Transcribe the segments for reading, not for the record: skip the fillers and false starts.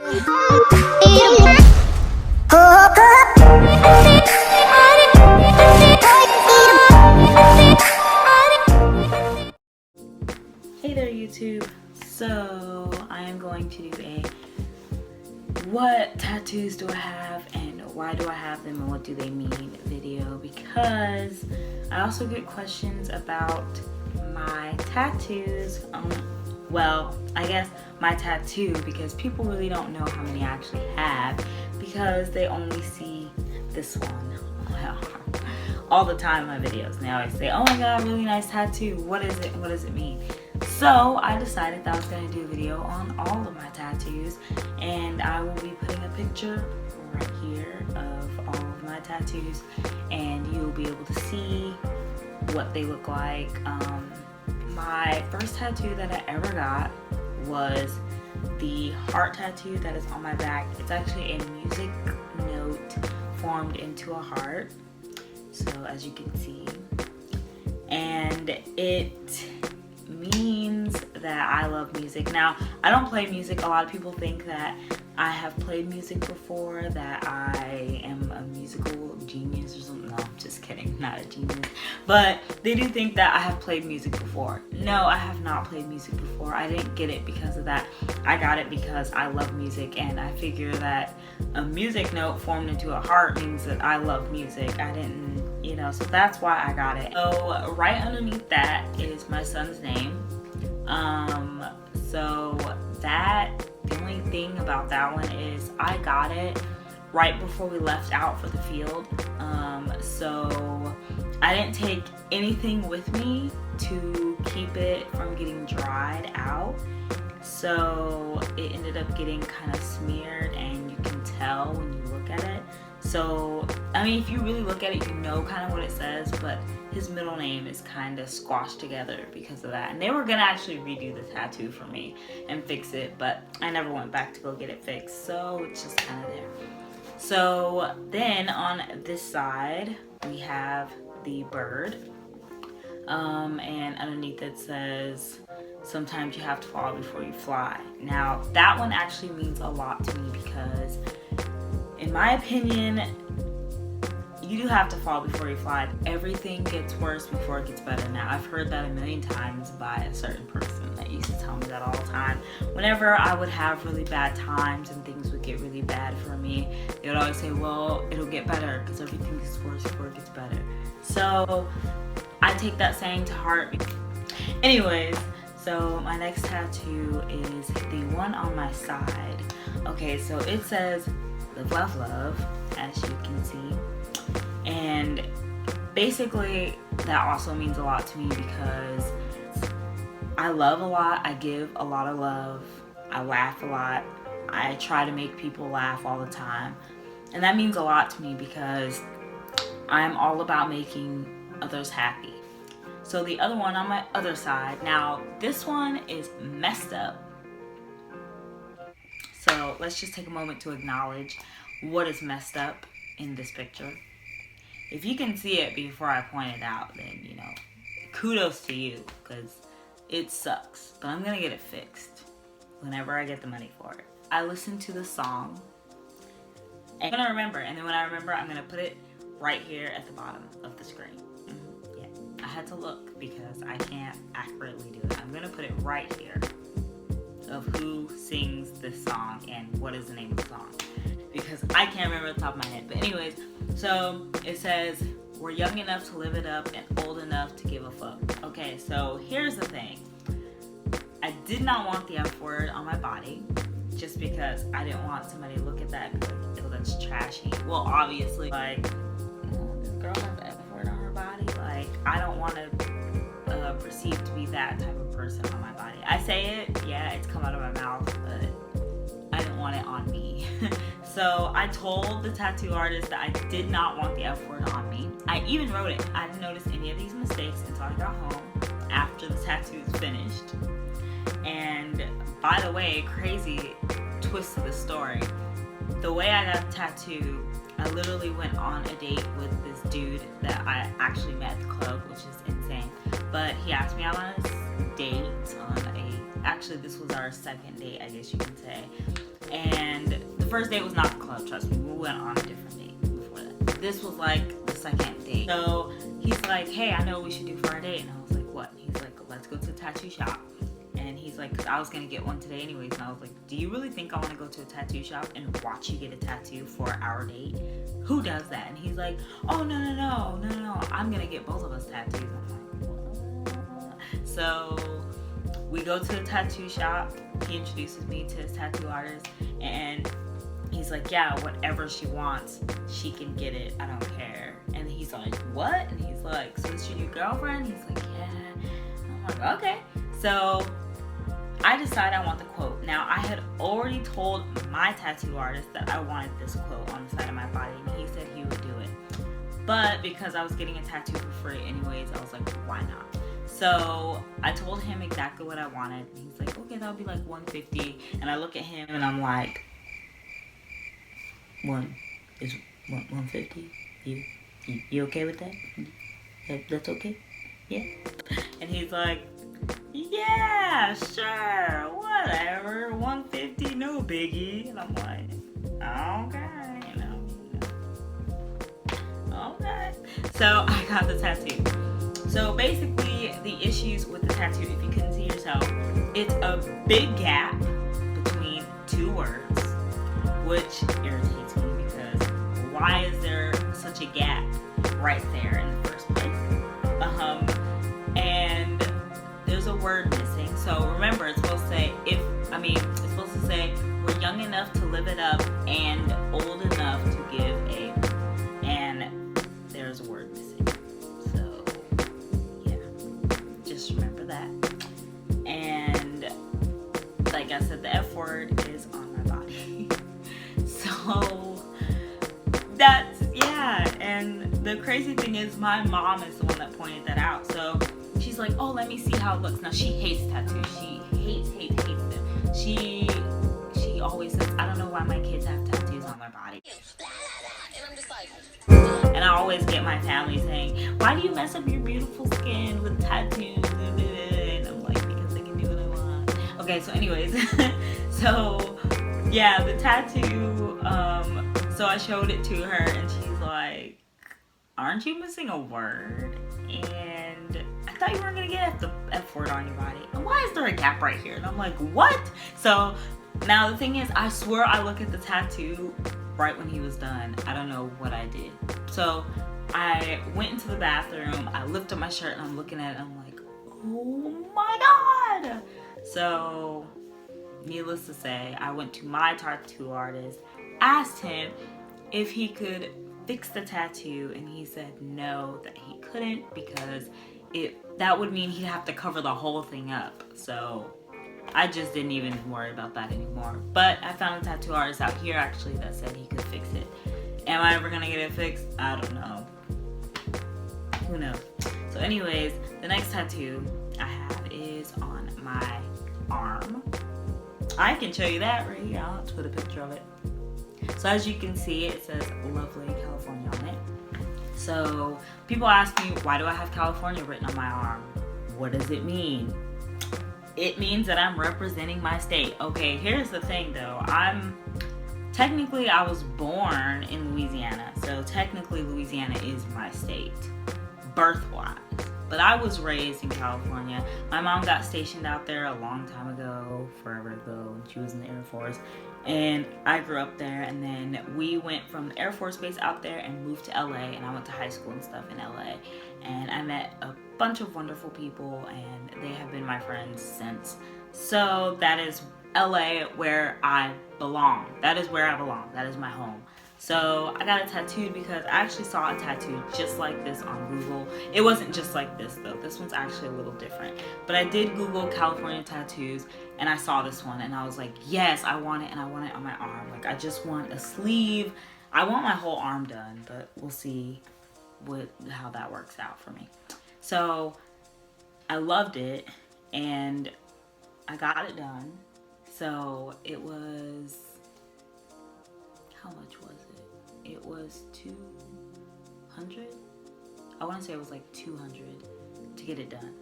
Hey there YouTube, so I am going to do a what tattoos do I have and why do I have them and what do they mean video, because I also get questions about my tattoos, well, I guess my tattoo, because people really don't know how many I actually have because they only see this one all the time in my videos, and they always say, oh my god, really nice tattoo, what is it, what does it mean? So I decided that I was going to do a video on all of my tattoos, and I will be putting a picture right here of all of my tattoos, and you'll be able to see what they look like. My first tattoo that I ever got was the heart tattoo that is on my back. It's actually a music note formed into a heart, so as you can see, and it means that I love music. Now, I don't play music. A lot of people think that I have played music before, that I am a musical genius or something. No, I'm just kidding, not a genius. But they do think that I have played music before. No, I have not played music before. I didn't get it because of that. I got it because I love music, and I figure that a music note formed into a heart means that I love music. I didn't, you know, so that's why I got it. So right underneath that is my son's name. So that, the only thing about that one is I got it right before we left out for the field. So I didn't take anything with me to keep it from getting dried out. So it ended up getting kind of smeared, and you can tell when you look at it. So, I mean, if you really look at it, you know kind of what it says, but his middle name is kind of squashed together because of that. And they were gonna actually redo the tattoo for me and fix it, but I never went back to go get it fixed, so it's just kind of there. So then on this side, we have the bird, and underneath it says, sometimes you have to fall before you fly. Now, that one actually means a lot to me because, in my opinion, you do have to fall before you fly. Everything gets worse before it gets better. Now, I've heard that a million times by a certain person that used to tell me that all the time. Whenever I would have really bad times and things would get really bad for me, they would always say, well, it'll get better because everything gets worse before it gets better. So I take that saying to heart. Anyways, so my next tattoo is the one on my side. Okay, so it says live, love, love, as you can see. And basically that also means a lot to me because I love a lot, I give a lot of love, I laugh a lot, I try to make people laugh all the time, and that means a lot to me because I'm all about making others happy. So the other one on my other side, now this one is messed up, so let's just take a moment to acknowledge what is messed up in this picture. If you can see it before I point it out, then, you know, kudos to you, because it sucks. But I'm gonna get it fixed whenever I get the money for it. I listened to the song, and I'm gonna remember, and then when I remember, I'm gonna put it right here at the bottom of the screen. Yeah, I had to look because I can't accurately do it. I'm gonna put it right here of who sings this song and what is the name of the song, because I can't remember the top of my head. But anyways, so it says, we're young enough to live it up and old enough to give a fuck. Okay, so here's the thing. I did not want the F word on my body just because I didn't want somebody to look at that and be like, oh, that's trashy. Well, obviously, like, this girl has the F word on her body. Like, I don't want to perceived to be that type of person on my body. I say it, yeah, it's come out of my mouth, but I didn't want it on me. So I told the tattoo artist that I did not want the F word on me. I even wrote it. I didn't notice any of these mistakes until I got home after the tattoo is finished. And by the way, crazy twist to the story. The way I got the tattoo, I literally went on a date with this dude that I actually met at the club, which is insane. But he asked me out on a date actually this was our second date, I guess you can say. And first date was not the club, trust me. We went on a different date before that. This was like the second date. So he's like, hey, I know what we should do for our date. And I was like, what? And he's like, let's go to the tattoo shop. And he's like, because I was going to get one today anyways. And I was like, do you really think I want to go to a tattoo shop and watch you get a tattoo for our date? Who does that? And he's like, oh, no. I'm going to get both of us tattoos. I'm like, what? So we go to the tattoo shop. He introduces me to his tattoo artist. And he's like, yeah, whatever she wants, she can get it. I don't care. And he's like, what? And he's like, so is she your girlfriend? He's like, yeah. I'm like, okay. So I decide I want the quote. Now, I had already told my tattoo artist that I wanted this quote on the side of my body, and he said he would do it. But because I was getting a tattoo for free anyways, I was like, why not? So I told him exactly what I wanted. And he's like, okay, that'll be like $150. And I look at him and I'm like, $150? You okay with that? That's okay? Yeah. And he's like, yeah, sure, whatever, $150, no biggie. And I'm like, okay, okay. So I got the tattoo. So basically, the issues with the tattoo, if you couldn't see yourself, it's a big gap between two words, which irritates me because why is there such a gap right there in the first place? And there's a word missing. So remember, it's supposed to say it's supposed to say we're young enough to live it up and old enough to give a, and there's a word missing. So yeah, just remember that. And like I said, the F word is on my body. So that's, yeah. And the crazy thing is my mom is the one that pointed that out. So she's like, oh, let me see how it looks. Now, she hates tattoos. She hates them. She always says, I don't know why my kids have tattoos on their body. And I'm just like, and I always get my family saying, why do you mess up your beautiful skin with tattoos? And I'm like, because I can do what I want. Okay, so anyways, so yeah, the tattoo, so I showed it to her and she's like, aren't you missing a word? And I thought you weren't gonna get the F word on your body. And why is there a gap right here? And I'm like, what? So now the thing is, I swear I look at the tattoo right when he was done. I don't know what I did. So I went into the bathroom, I lifted my shirt and I'm looking at it and I'm like, oh my God. So needless to say, I went to my tattoo artist, asked him if he could fix the tattoo, and he said no, that he couldn't because that would mean he'd have to cover the whole thing up. So I just didn't even worry about that anymore. But I found a tattoo artist out here actually that said he could fix it. Am I ever gonna get it fixed? I don't know. Who knows? So anyways, the next tattoo I have is on my arm. I can show you that right here. I'll put a picture of it. So as you can see, it says lovely California on it. So people ask me, why do I have California written on my arm? What does it mean? It means that I'm representing my state. Okay, here's the thing though. Technically I was born in Louisiana. So technically Louisiana is my state, birth-wise. But I was raised in California. My mom got stationed out there a long time ago, forever ago, and she was in the Air Force. And I grew up there, and then we went from the Air Force base out there and moved to LA, and I went to high school and stuff in LA. And I met a bunch of wonderful people, and they have been my friends since. So that is LA where I belong. That is where I belong. That is my home. So I got it tattooed because I actually saw a tattoo just like this on Google. It wasn't just like this though. This one's actually a little different. But I did Google California tattoos and I saw this one and I was like, yes, I want it, and I want it on my arm. Like I just want a sleeve. I want my whole arm done, but we'll see how that works out for me. So I loved it and I got it done. So it was, how much was it? It was $200. I want to say it was like $200 to get it done.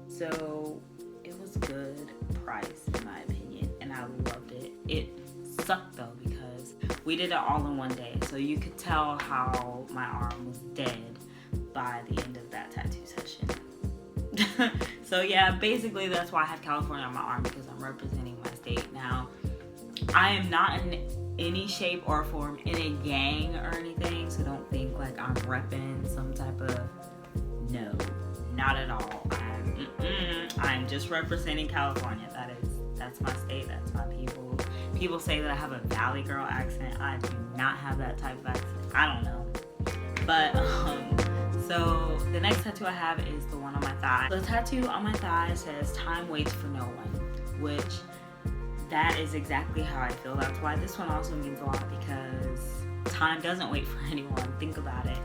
So it was good price in my opinion, and I loved it. It sucked though because we did it all in one day. So you could tell how my arm was dead by the end of that tattoo session. So yeah, basically that's why I have California on my arm, because I'm representing my state. Now, I am not in any shape or form in a gang or anything, so don't think like I'm repping some type of, no, not at all. I'm just representing California. That's my state, that's my people. People say that I have a Valley girl accent. I do not have that type of accent. I don't know. But so the next tattoo I have is the one on my thigh. The tattoo on my thigh says "Time waits for no one," which that is exactly how I feel. That's why this one also means a lot, because time doesn't wait for anyone. Think about it.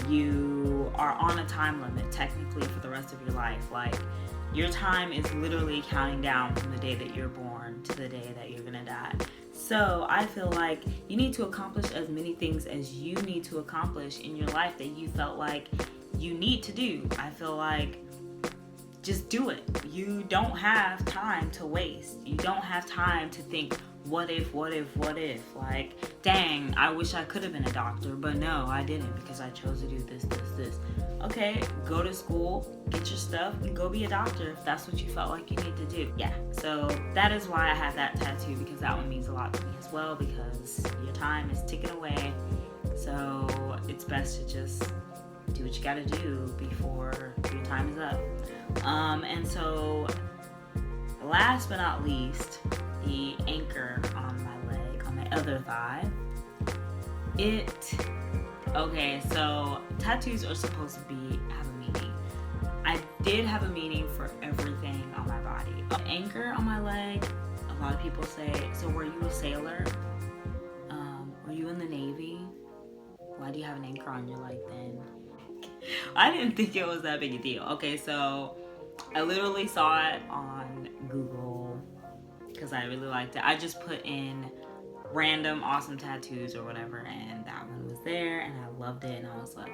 You are on a time limit technically for the rest of your life. Like, your time is literally counting down from the day that you're born to the day that you're gonna die. So I feel like you need to accomplish as many things as you need to accomplish in your life that you felt like you need to do. I feel like just do it. You don't have time to waste. You don't have time to think, what if? Like, dang, I wish I could have been a doctor, but no, I didn't, because I chose to do this. Okay, go to school, get your stuff, and go be a doctor if that's what you felt like you need to do. Yeah, so that is why I have that tattoo, because that one means a lot to me as well, because your time is ticking away. So it's best to just do what you gotta do before your time is up. And so last but not least, the anchor on my leg, on my other thigh. Okay, so tattoos are supposed to have a meaning. I did have a meaning for everything on my body. The anchor on my leg, a lot of people say, so were you a sailor? Were you in the Navy? Why do you have an anchor on your leg then? I didn't think it was that big a deal. Okay, so I literally saw it on Google because I really liked it. I just put in random awesome tattoos or whatever, and that one was there, and I loved it, and I was like,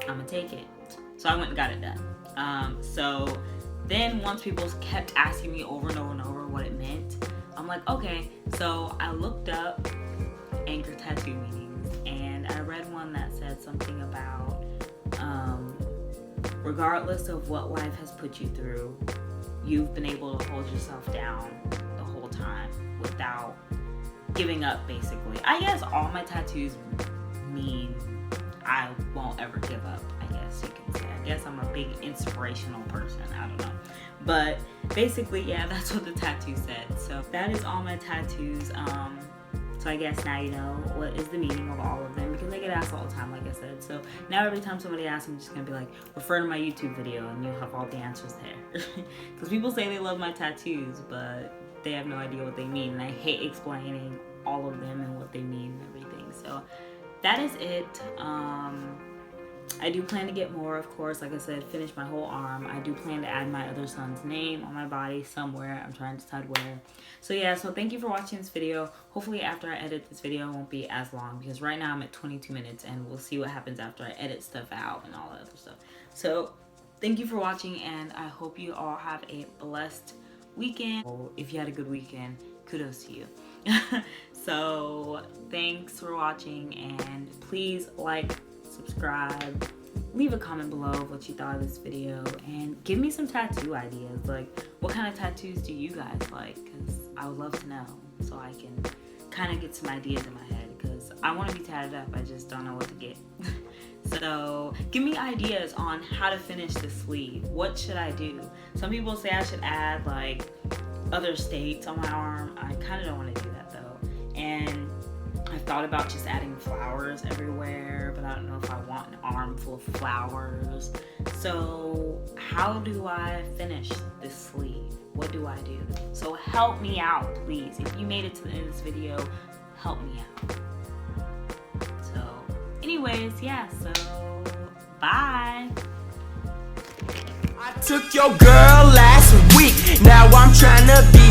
I'm gonna take it. So I went and got it done. So then once people kept asking me over and over and over what it meant, I'm like, okay. So I looked up anchor tattoo meanings, and I read one that said something about regardless of what life has put you through, you've been able to hold yourself down the whole time without giving up, basically. I guess all my tattoos mean I won't ever give up, I guess you can say. I guess I'm a big inspirational person, I don't know. But basically, yeah, that's what the tattoo said. So that is all my tattoos. So I guess now you know what is the meaning of all of them, because I get asked all the time, like I said. So now every time somebody asks, I'm just gonna be like, refer to my YouTube video and you'll have all the answers there. Because people say they love my tattoos, but they have no idea what they mean, and I hate explaining all of them and what they mean and everything. So that is it. I do plan to get more, of course. Like I said, finish my whole arm. I do plan to add my other son's name on my body somewhere. I'm trying to decide where. So yeah, so thank you for watching this video. Hopefully after I edit this video, it won't be as long, because right now I'm at 22 minutes, and we'll see what happens after I edit stuff out and all that other stuff. So thank you for watching, and I hope you all have a blessed weekend. If you had a good weekend, kudos to you. So thanks for watching, and please like, subscribe, leave a comment below of what you thought of this video, and give me some tattoo ideas. Like, what kind of tattoos do you guys like? Because I would love to know, so I can kind of get some ideas in my head, because I want to be tatted up, I just don't know what to get. So give me ideas on how to finish the sleeve. What should I do? Some people say I should add like other states on my arm. I kind of don't want to do that though. And I've thought about just adding flowers everywhere, but I don't know if I want an arm full of flowers. So how do I finish this sleeve? What do I do? So help me out, please. If you made it to the end of this video, help me out. So anyways, yeah, so bye. I took your girl last week, now I'm trying to be